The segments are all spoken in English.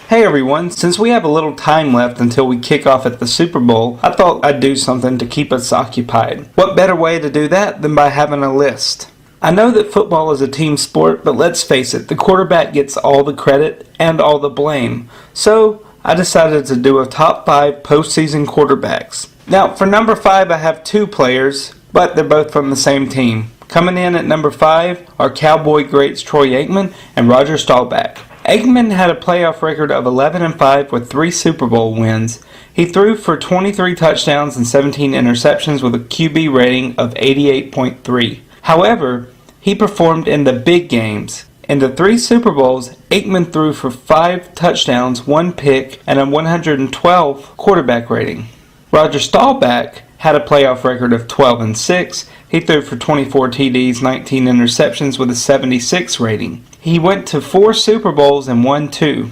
Hey everyone, since we have a little time left until we kick off at the Super Bowl, I thought I'd do something to keep us occupied. What better way to do that than by having a list? I know that football is a team sport, but let's face it, the quarterback gets all the credit and all the blame. So, I decided to do a top 5 postseason quarterbacks. Now, for number 5, I have 2 players, but they're both from the same team. Coming in at number 5 are Cowboy greats Troy Aikman and Roger Staubach. Aikman had a playoff record of 11-5 with 3 Super Bowl wins. He threw for 23 touchdowns and 17 interceptions with a QB rating of 88.3. However, he performed in the big games. In the 3 Super Bowls, Aikman threw for 5 touchdowns, 1 pick, and a 112 quarterback rating. Roger Staubach had a playoff record of 12-6. He threw for 24 TDs, 19 interceptions with a 76 rating. He went to 4 Super Bowls and won 2.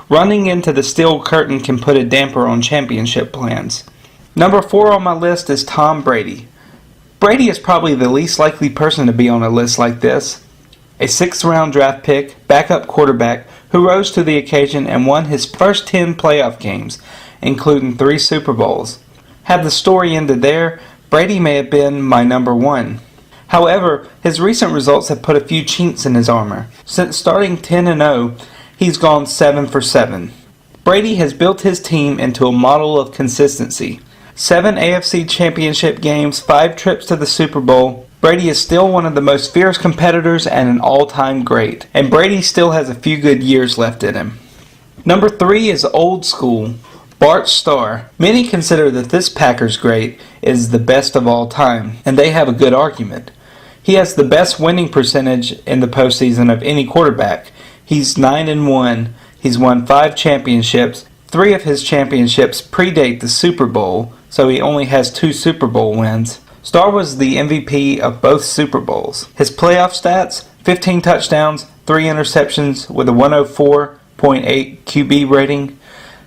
Running into the steel curtain can put a damper on championship plans. Number 4 on my list is Tom Brady. Brady is probably the least likely person to be on a list like this. A 6th round draft pick, backup quarterback who rose to the occasion and won his first 10 playoff games, including 3 Super Bowls. Had the story ended there, Brady may have been my number 1. However, his recent results have put a few chinks in his armor. Since starting 10-0, he's gone 7 for 7. Brady has built his team into a model of consistency. 7 AFC Championship games, 5 trips to the Super Bowl. Brady is still one of the most fierce competitors and an all-time great. And Brady still has a few good years left in him. Number 3 is old school. Bart Starr. Many consider that this Packers great is the best of all time, and they have a good argument. He has the best winning percentage in the postseason of any quarterback. He's 9-1. He's won 5 championships. 3 of his championships predate the Super Bowl, so he only has 2 Super Bowl wins. Starr was the MVP of both Super Bowls. His playoff stats, 15 touchdowns, 3 interceptions with a 104.8 QB rating.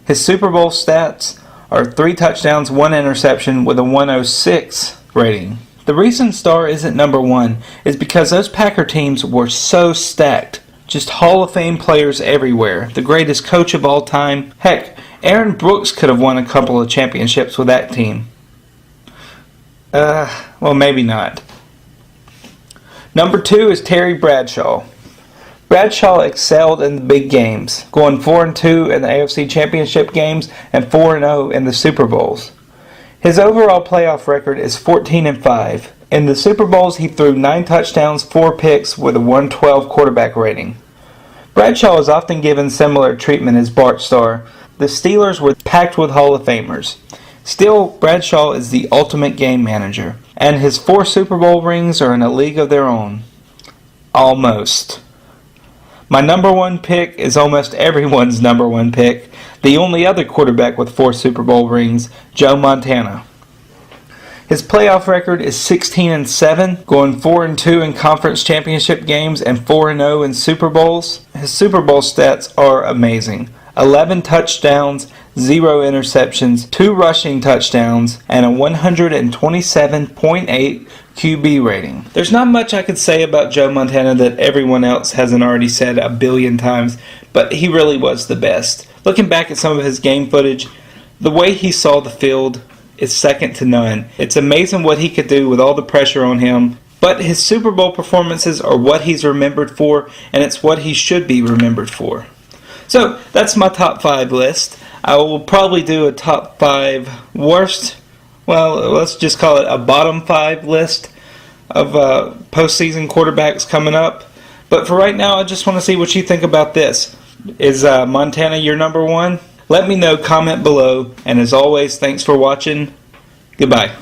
His Super Bowl stats are 3 touchdowns, 1 interception with a 106 rating. The reason Starr isn't number 1 is because those Packer teams were so stacked. Just Hall of Fame players everywhere. The greatest coach of all time. Heck, Aaron Brooks could have won a couple of championships with that team. Well, maybe not. Number 2 is Terry Bradshaw. Bradshaw excelled in the big games, going 4-2 in the AFC Championship games and 4-0 in the Super Bowls. His overall playoff record is 14-5. In the Super Bowls, he threw 9 touchdowns, 4 picks with a 112 quarterback rating. Bradshaw is often given similar treatment as Bart Starr. The Steelers were packed with Hall of Famers. Still, Bradshaw is the ultimate game manager, and his 4 Super Bowl rings are in a league of their own. Almost. My number 1 pick is almost everyone's number 1 pick, the only other quarterback with 4 Super Bowl rings, Joe Montana. His playoff record is 16-7, going 4-2 in conference championship games and 4-0 in Super Bowls. His Super Bowl stats are amazing. 11 touchdowns, 0 interceptions, 2 rushing touchdowns, and a 127.8 QB rating. There's not much I could say about Joe Montana that everyone else hasn't already said a billion times, but he really was the best. Looking back at some of his game footage, the way he saw the field is second to none. It's amazing what he could do with all the pressure on him, but his Super Bowl performances are what he's remembered for, and it's what he should be remembered for. So, that's my top 5 list. I will probably do a top 5 worst, well, let's just call it a bottom 5 list of postseason quarterbacks coming up. But for right now, I just want to see what you think about this. Is Montana your number 1? Let me know, comment below, and as always, thanks for watching. Goodbye.